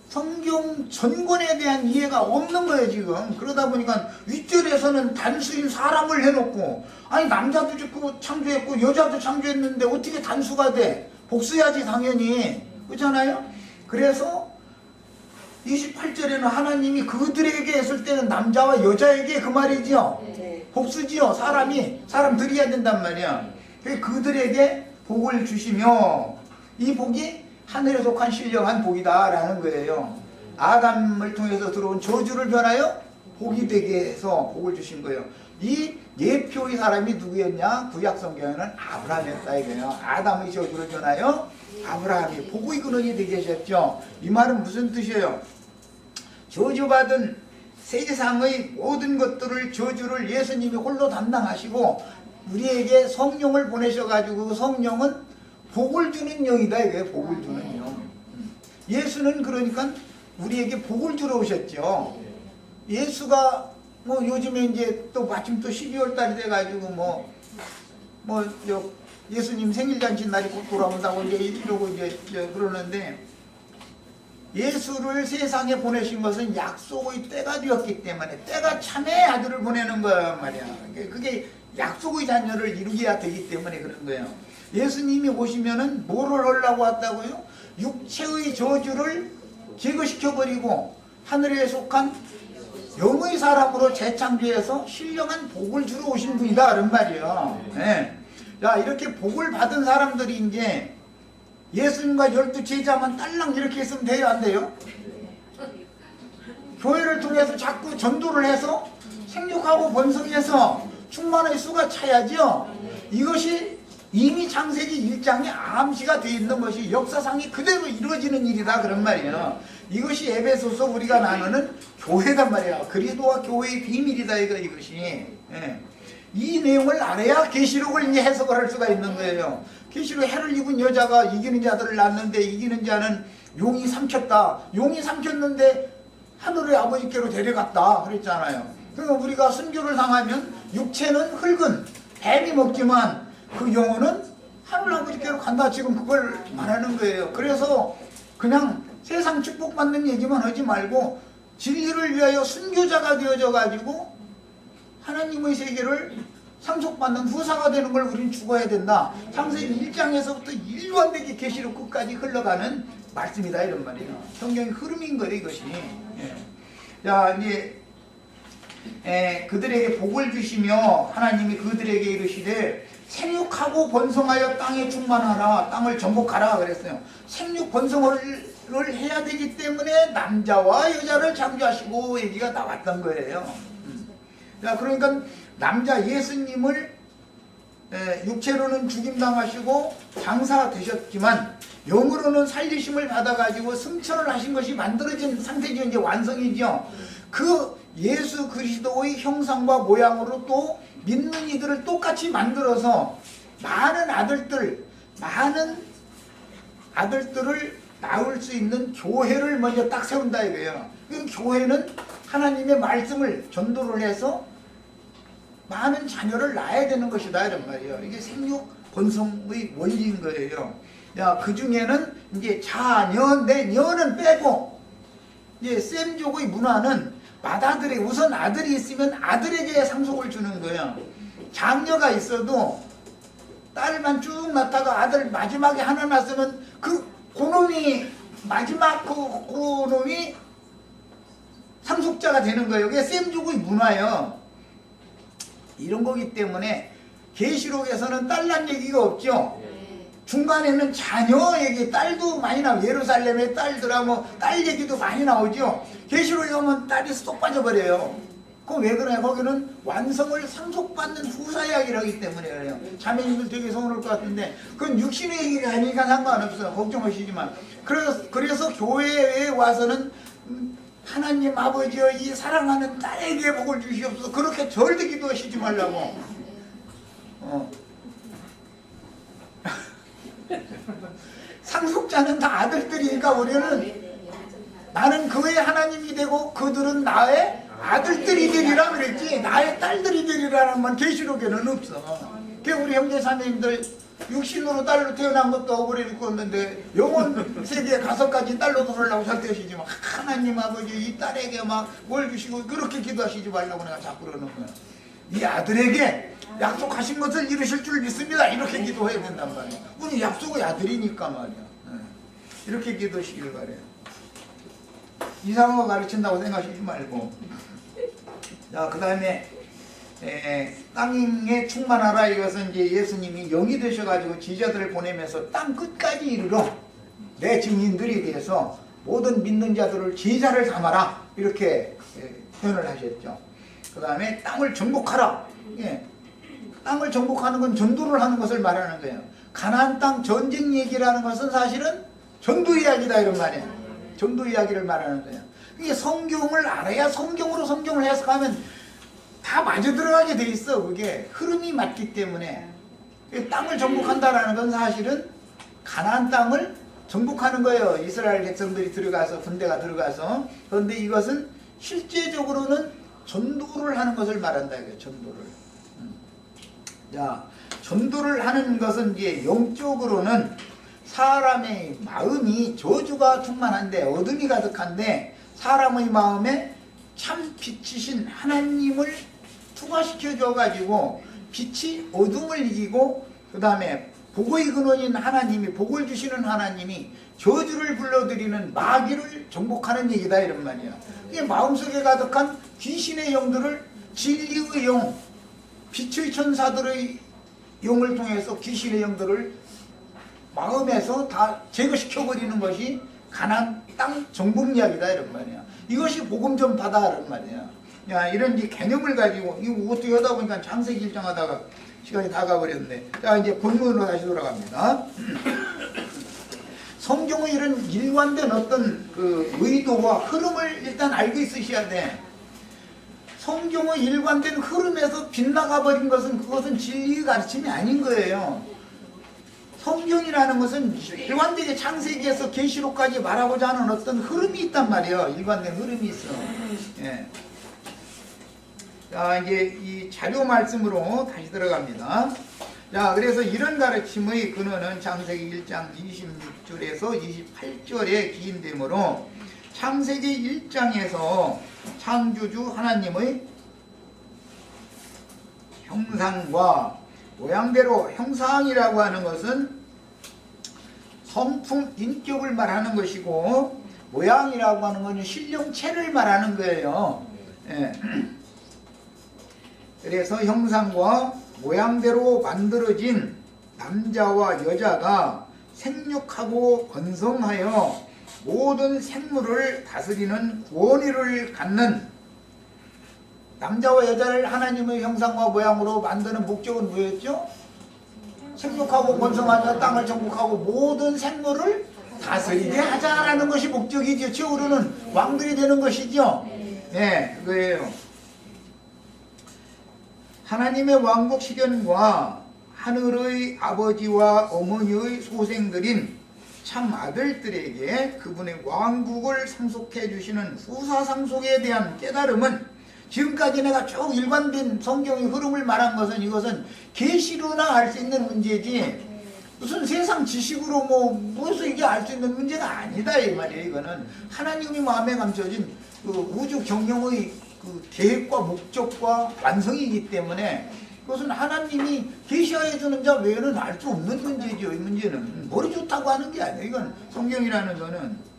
Speaker 1: 성경 전권에 대한 이해가 없는 거예요 지금. 그러다 보니까 윗절에서는 단수인 사람을 해놓고, 아니 남자도 짓고 창조했고 여자도 창조했는데 어떻게 단수가 돼? 복수해야지 당연히. 그렇잖아요. 그래서 28절에는 하나님이 그들에게 했을 때는 남자와 여자에게 그 말이죠. 복수지요. 사람들이 해야 된단 말이야. 그들에게 복을 주시며, 이 복이 하늘에 속한 신령한 복이다 라는 거예요. 아담을 통해서 들어온 저주를 변하여 복이 되게 해서 복을 주신 거예요. 이 예표의 사람이 누구였냐? 구약 성경에는 아브라함이었다 이거예요. 아담의 저주를 변하여 아브라함이 복의 근원이 되게 하셨죠. 이 말은 무슨 뜻이에요? 저주받은 세상의 모든 것들을, 저주를 예수님이 홀로 담당하시고 우리에게 성령을 보내셔가지고 그 성령은 복을 주는 영이다 이거예요. 복을 주는 영. 예수는 그러니까 우리에게 복을 주러 오셨죠. 예수가 뭐 요즘에 이제 또 마침 또 12월 달이 돼가지고 예수님 생일잔치 날이 곧 돌아온다고 이제 이러고 이제 그러는데, 예수를 세상에 보내신 것은 약속의 때가 되었기 때문에 때가 참에 아들을 보내는 거란 말이야. 그게 약속의 자녀를 이루어야 되기 때문에 그런 거예요. 예수님이 오시면은 뭐를 하려고 왔다고요? 육체의 저주를 제거시켜버리고 하늘에 속한 영의 사람으로 재창조해서 신령한 복을 주러 오신 분이다 그런 말이에요. 네. 자, 이렇게 복을 받은 사람들이 이제 예수님과 12 제자만 딸랑 이렇게 있으면 돼요 안 돼요? 교회를 통해서 자꾸 전도를 해서 생육하고 번성해서 충만의 수가 차야죠. 이것이 이미 창세기 1장에 암시가 되어 있는 것이 역사상이 그대로 이루어지는 일이다 그런 말이에요. 이것이 에베소서 우리가 나누는 교회단 말이야. 그리스도와 교회의 비밀이다 이것이. 예. 이 내용을 알아야 계시록을 이제 해석을 할 수가 있는 거예요. 계시록 해를 입은 여자가 이기는 자들을 낳는데 이기는 자는 용이 삼켰다. 용이 삼켰는데 하늘의 아버지께로 데려갔다 그랬잖아요. 그러니까 우리가 순교를 당하면 육체는 흙은 뱀이 먹지만 그 영혼은 하늘 아버지께로 간다. 지금 그걸 말하는 거예요. 그래서 그냥 세상 축복받는 얘기만 하지 말고 진리를 위하여 순교자가 되어져 가지고 하나님의 세계를 상속받는 후사가 되는 걸 우리는 죽어야 된다. 창세기 1장에서부터 일관되게 계시록 끝까지 흘러가는 말씀이다 이런 말이에요. 성경의 흐름인 거예요 이것이. 예. 자, 이제 그들에게 복을 주시며 하나님이 그들에게 이르시되 생육하고 번성하여 땅에 충만하라. 땅을 정복하라 그랬어요. 생육 번성을 해야 되기 때문에 남자와 여자를 창조하시고 얘기가 나왔던 거예요. 자, 그러니까 남자 예수님을 육체로는 죽임당하시고 장사되셨지만 영으로는 살리심을 받아가지고 승천을 하신 것이 만들어진 상태죠. 이제 완성이죠. 그 예수 그리스도의 형상과 모양으로 또 믿는 이들을 똑같이 만들어서 많은 아들들, 많은 아들들을 낳을 수 있는 교회를 먼저 딱 세운다 이거예요. 그 교회는 하나님의 말씀을 전도를 해서 많은 자녀를 낳아야 되는 것이다 이런 말이에요. 이게 생육 번성의 원리인 거예요. 야, 그 중에는 이제 자녀인데 녀는 빼고 이제 셈족의 문화는 맏아들이 우선 아들이 있으면 아들에게 상속을 주는 거예요. 장녀가 있어도 딸만 쭉 낳다가 아들 마지막에 하나 낳았으면 그놈이 마지막 그놈이 상속자가 되는 거예요. 그게 셈족의 문화예요. 이런 거기 때문에 계시록에서는 딸란 얘기가 없죠. 중간에는 자녀 얘기, 딸도 많이 나오고 예루살렘의 딸들아 딸 얘기도 많이 나오죠. 계시록에 가면 딸이 쏙 빠져버려요. 그럼 왜 그래요? 거기는 완성을 상속받는 후사 이야기를 기 때문에 그래요. 자매님들 되게 서운할 것 같은데 그건 육신의 얘기가 아니니까 상관없어요. 걱정하시지만. 그래서 교회에 와서는 하나님 아버지여 이 사랑하는 딸에게 복을 주시옵소서 그렇게 절대 기도하시지 말라고. 상속자는 다 아들들이니까 우리는 나는 그의 하나님이 되고 그들은 나의 아들들이 되리라 그랬지 나의 딸들이 되리라는 건 계시록에는 없어. 우리 형제자매님들 육신으로 딸로 태어난 것도 억울해 죽었는데 영혼 세계에 가서까지 딸로 들으려고 설득하시지 마. 하나님 아버지 이 딸에게 막 뭘 주시고 그렇게 기도하시지 말라고 내가 자꾸 그러는 거야. 이 아들에게 약속하신 것을 이루실 줄 믿습니다. 이렇게 기도해야 된단 말이야. 우리 약속의 아들이니까 말이야. 이렇게 기도하시길 바래요. 이상한 거 가르친다고 생각하시지 말고. 자, 그 다음에 땅에 충만하라. 이것은 이제 예수님이 영이 되셔가지고 지자들을 보내면서 땅 끝까지 이르러 내 증인들이 돼서 모든 믿는 자들을 제자를 삼아라. 이렇게 표현을 하셨죠. 그 다음에 땅을 정복하라. 땅을 정복하는 건 전도를 하는 것을 말하는 거예요. 가나안 땅 전쟁 얘기라는 것은 사실은 전도 이야기다 이런 말이에요. 전도 이야기를 말하는 거예요. 이게 성경을 알아야 성경으로 성경을 해석하면 다 맞아 들어가게 돼 있어. 그게 흐름이 맞기 때문에. 땅을 정복한다라는 건 사실은 가나안 땅을 정복하는 거예요. 이스라엘 백성들이 들어가서 군대가 들어가서. 그런데 이것은 실제적으로는 전도를 하는 것을 말한다 이거예요. 전도를. 자, 전도를 하는 것은 이제 영적으로는 사람의 마음이 저주가 충만한데 어둠이 가득한데 사람의 마음에 참 빛이신 하나님을 투과시켜 줘 가지고 빛이 어둠을 이기고 그 다음에 복의 근원인 하나님이 복을 주시는 하나님이 저주를 불러들이는 마귀를 정복하는 얘기다 이런 말이야. 이게 마음속에 가득한 귀신의 영들을 진리의 영, 빛의 천사들의 영을 통해서 귀신의 영들을 마음에서 다 제거시켜버리는 것이 가나안 땅 정복 이야기다 이런 말이야. 이것이 복음 전파다 이런 말이야. 야, 이런 이제 개념을 가지고 이거 어떻게 하다 보니까 창세기 1장 하다가 시간이 다 가버렸는데, 자 이제 본문으로 다시 돌아갑니다. 성경의 이런 일관된 어떤 그 의도와 흐름을 일단 알고 있으셔야 돼. 성경의 일관된 흐름에서 빗나가 버린 것은 그것은 진리의 가르침이 아닌 거예요. 성경이라는 것은 일관되게 창세기에서 계시록까지 말하고자 하는 어떤 흐름이 있단 말이에요. 일관된 흐름이 있어. 예. 자, 이제 이 자료 말씀으로 다시 들어갑니다. 자, 그래서 이런 가르침의 근원은 창세기 1장 26절에서 28절에 기인되므로 창세기 1장에서 창조주 하나님의 형상과 모양대로 형상이라고 하는 것은 성품, 인격을 말하는 것이고 모양이라고 하는 것은 신령체를 말하는 거예요. 예. 그래서 형상과 모양대로 만들어진 남자와 여자가 생육하고 번성하여 모든 생물을 다스리는 권위를 갖는, 남자와 여자를 하나님의 형상과 모양으로 만드는 목적은 뭐였죠? 생육하고 번성하여 땅을 정복하고 모든 생물을 다스리게 하자라는 것이 목적이죠. 최후로는 왕들이 되는 것이죠. 네, 그거예요. 하나님의 왕국 실현과 하늘의 아버지와 어머니의 소생들인 참 아들들에게 그분의 왕국을 상속해 주시는 후사상속에 대한 깨달음은 지금까지 내가 쭉 일관된 성경의 흐름을 말한 것은 이것은 계시로나 알 수 있는 문제지 무슨 세상 지식으로 무엇을 이게 알 수 있는 문제가 아니다 이 말이에요. 이거는 하나님이 마음에 감춰진 그 우주 경영의 그 계획과 목적과 완성이기 때문에 그것은 하나님이 계시하여 주는 자 외에는 알 수 없는 문제죠. 이 문제는 머리 좋다고 하는 게 아니에요. 이건 성경이라는 거는.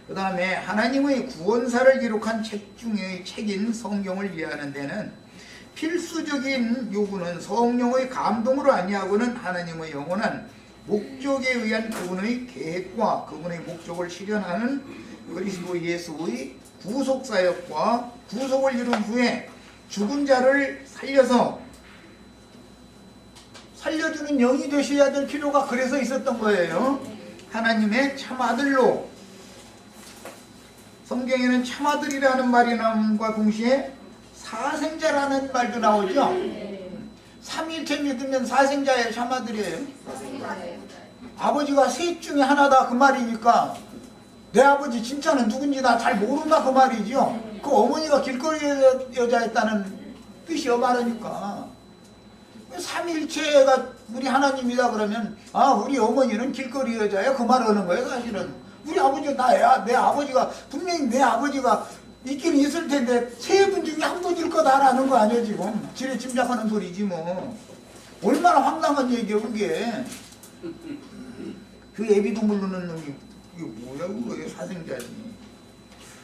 Speaker 1: 그 다음에 하나님의 구원사를 기록한 책 중의 책인 성경을 이해하는 데는 필수적인 요구는 성령의 감동으로 아니하고는 하나님의 영원한 목적에 의한 그분의 계획과 그분의 목적을 실현하는 그리스도 예수의 구속사역과 구속을 이룬 후에 죽은 자를 살려주는 영이 되셔야 될 필요가 그래서 있었던 거예요. 하나님의 참아들로 성경에는 참아들이라는 말이 나옴과 동시에 사생자라는 말도 나오죠. 삼위일체 믿으면 사생자예요, 참아들이에요? 아버지가 셋 중에 하나다 그 말이니까 내 아버지 진짜는 누군지 나 잘 모른다 그 말이죠. 그 어머니가 길거리 여자였다는 뜻이요 말하니까 삼위일체가 우리 하나님이다 그러면 우리 어머니는 길거리 여자야 그 말하는 거예요. 사실은 우리 아버지가 나야. 내 아버지가 분명히 내 아버지가 있긴 있을 텐데 세 분 중에 한 분일 거다라는 거 아니에요 지금. 지레 짐작하는 소리지 뭐. 얼마나 황당한 얘기야 그게. 그 애비도 모르는 놈이 이게 뭐야 그거 사생자지.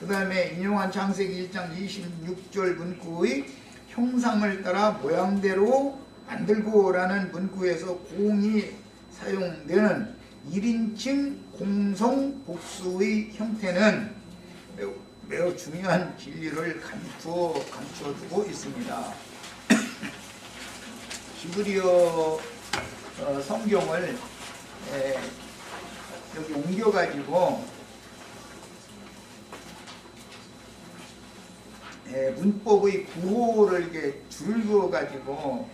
Speaker 1: 그 다음에 인용한 창세기 1장 26절 문구의 형상을 따라 모양대로 만들고 라는 문구에서 공이 사용되는 1인칭 공성 복수의 형태는 매우 중요한 진리를 감춰두고 있습니다. 히브리어 성경을 여기 옮겨가지고 문법의 구호를 이렇게 줄여가지고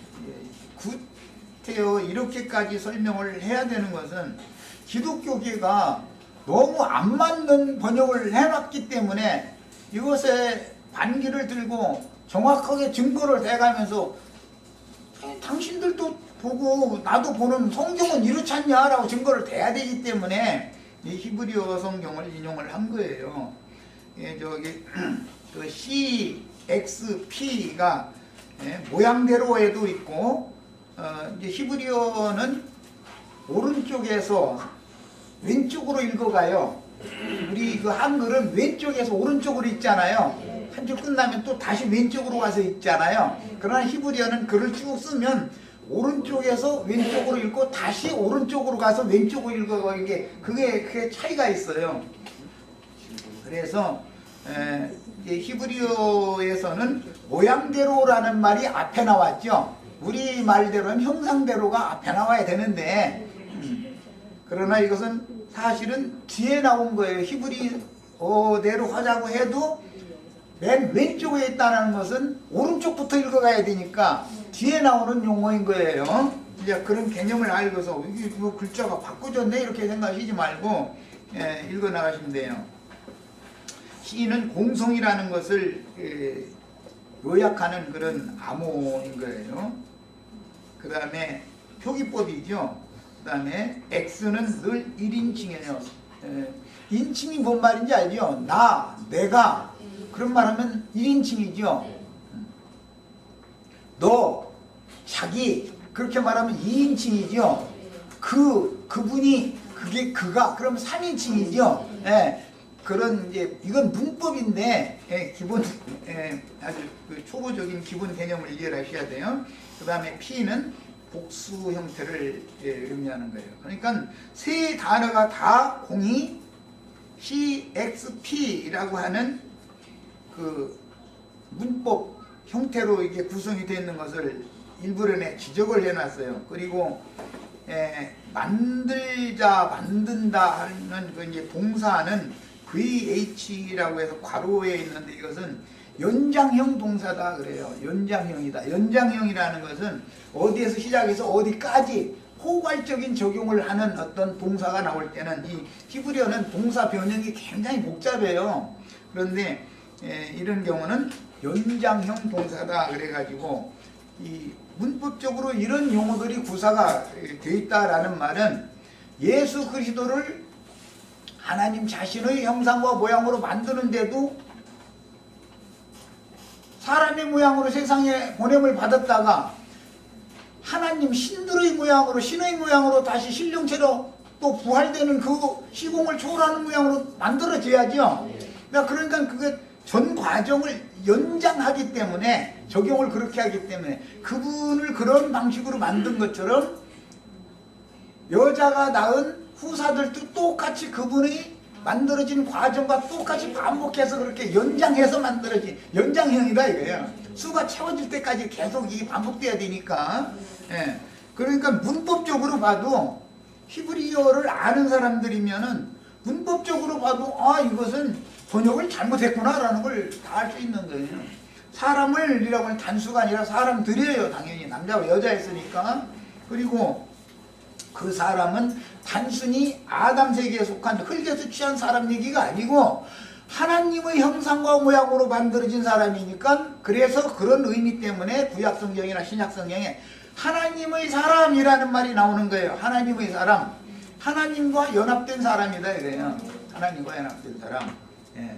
Speaker 1: 구태여 이렇게까지 설명을 해야 되는 것은 기독교계가 너무 안 맞는 번역을 해놨기 때문에 이것에 반기를 들고 정확하게 증거를 대가면서 당신들도 보고 나도 보는 성경은 이렇지 않냐라고 증거를 대야 되기 때문에 이 히브리어 성경을 인용을 한 거예요. 저기 그 CXP가 모양대로에도 있고 이제 히브리어는 오른쪽에서 왼쪽으로 읽어가요. 우리 그 한글은 왼쪽에서 오른쪽으로 읽잖아요. 한 줄 끝나면 또 다시 왼쪽으로 가서 읽잖아요. 그러나 히브리어는 글을 쭉 쓰면 오른쪽에서 왼쪽으로 읽고 다시 오른쪽으로 가서 왼쪽으로 읽어가 그게 차이가 있어요. 그래서 이제 히브리어에서는 모양대로라는 말이 앞에 나왔죠. 우리 말대로는 형상대로가 앞에 나와야 되는데 그러나 이것은 사실은 뒤에 나온 거예요. 히브리어대로 하자고 해도 맨 왼쪽에 있다는 것은 오른쪽부터 읽어가야 되니까 뒤에 나오는 용어인 거예요. 이제 그런 개념을 알고서 이게 뭐 글자가 바꿔졌네 이렇게 생각하시지 말고 읽어 나가시면 돼요. C는 공성이라는 것을 요약하는 그런 암호인 거예요. 그 다음에 표기법이죠. 그 다음에 X는 늘 1인칭이에요. 인칭이 뭔 말인지 알죠? 나, 내가 그런 말 하면 1인칭이죠. 너, 자기 그렇게 말하면 2인칭이죠. 그분이, 그게 그가 그럼 3인칭이죠. 그런 이제 이건 문법인데 기본 아주 그 초보적인 기본 개념을 이해하셔야 돼요. 그 다음에 P는 복수 형태를 의미하는 거예요. 그러니까 세 단어가 다 공이 CXP라고 하는 그 문법 형태로 이게 구성이 되어 있는 것을 일부러내 지적을 해놨어요. 그리고 만들자, 만든다 하는 그 이제 동사는 VH라고 해서 괄호에 있는데 이것은 연장형 동사다 그래요. 연장형이다. 연장형이라는 것은 어디에서 시작해서 어디까지 포괄적인 적용을 하는 어떤 동사가 나올 때는 이 히브리어는 동사 변형이 굉장히 복잡해요. 그런데 이런 경우는 연장형 동사다 그래가지고 이 문법적으로 이런 용어들이 구사가 되어 있다라는 말은 예수 그리스도를 하나님 자신의 형상과 모양으로 만드는데도 사람의 모양으로 세상에 보냄을 받았다가 하나님 신들의 모양으로 신의 모양으로 다시 신령체로 또 부활되는 그 시공을 초월하는 모양으로 만들어져야죠. 그러니까 그게 전 과정을 연장하기 때문에 적용을 그렇게 하기 때문에 그분을 그런 방식으로 만든 것처럼 여자가 낳은 후사들도 똑같이 그분이 만들어진 과정과 똑같이 반복해서 그렇게 연장해서 만들어진 연장형이다 이거예요. 수가 채워질 때까지 계속 이게 반복돼야 되니까. 예. 그러니까 문법적으로 봐도 히브리어를 아는 사람들이면은 문법적으로 봐도 아 이것은 번역을 잘못했구나라는 걸 다 알 수 있는 거예요. 사람을이라고 하면 단수가 아니라 사람들이에요. 당연히 남자와 여자였으니까. 그리고 그 사람은 단순히 아담 세계에 속한 흙에서 취한 사람 얘기가 아니고 하나님의 형상과 모양으로 만들어진 사람이니까 그래서 그런 의미 때문에 구약성경이나 신약성경에 하나님의 사람이라는 말이 나오는 거예요. 하나님의 사람. 하나님과 연합된 사람이다 이거예요. 하나님과 연합된 사람. 예.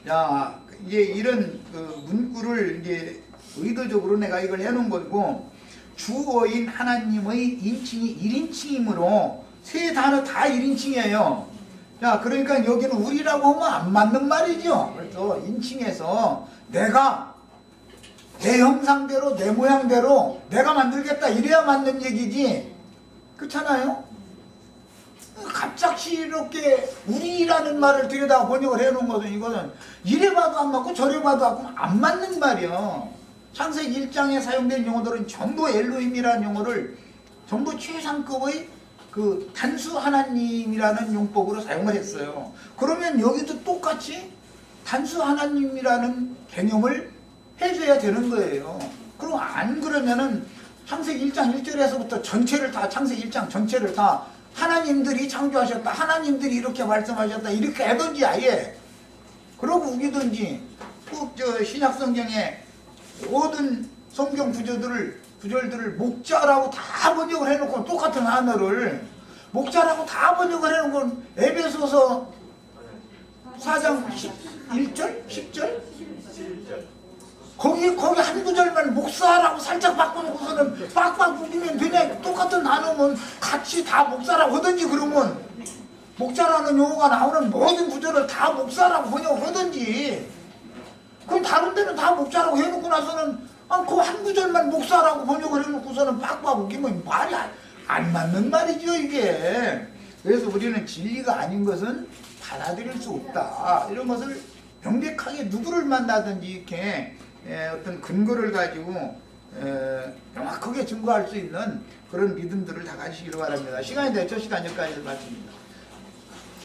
Speaker 1: 자, 이제 이런 그 문구를 이제 의도적으로 내가 이걸 해놓은 거고 주어인 하나님의 인칭이 1인칭이므로 세 단어 다 1인칭이에요. 자, 그러니까 여기는 우리라고 하면 안 맞는 말이죠. 그래서 인칭에서 내가 내 형상대로 내 모양대로 내가 만들겠다 이래야 맞는 얘기지. 그렇잖아요? 갑작스럽게 우리라는 말을 들여다가 번역을 해놓은 것은 이거는 이래 봐도 안 맞고 저래 봐도 안 맞는 말이요. 창세기 1장에 사용된 용어들은 전부 엘로힘이라는 용어를 전부 최상급의 그 단수 하나님이라는 용법으로 사용을 했어요. 그러면 여기도 똑같이 단수 하나님이라는 개념을 해줘야 되는 거예요. 그럼 안 그러면은 창세기 1장 1절에서부터 전체를 다 창세기 1장 전체를 다 하나님들이 창조하셨다. 하나님들이 이렇게 말씀하셨다. 이렇게 하든지 아예. 그러고 우기든지 꼭 저 신약성경에 모든 성경 구절들을 목자라고 다 번역을 해놓고 똑같은 단어를 목자라고 다 번역을 해놓은 건 에베소서 4장 1절? 10절? 거기 한 구절만 목사라고 살짝 바꿔놓고서는 빡빡 우기면 그냥 똑같은 단어면 같이 다 목사라고 하든지 그러면 목자라는 용어가 나오는 모든 구절을 다 목사라고 번역을 하든지 그럼 다른 데는 다 목자라고 해놓고 나서는 그 한 구절만 목사라고 번역을 해놓고서는 빡빡 우기면 말이 안 맞는 말이죠 이게. 그래서 우리는 진리가 아닌 것은 받아들일 수 없다. 이런 것을 명백하게 누구를 만나든지 이렇게 어떤 근거를 가지고 명확하게 증거할 수 있는 그런 믿음들을 다 가지시기를 바랍니다. 시간이 됐죠? 시간 여기까지 마칩니다.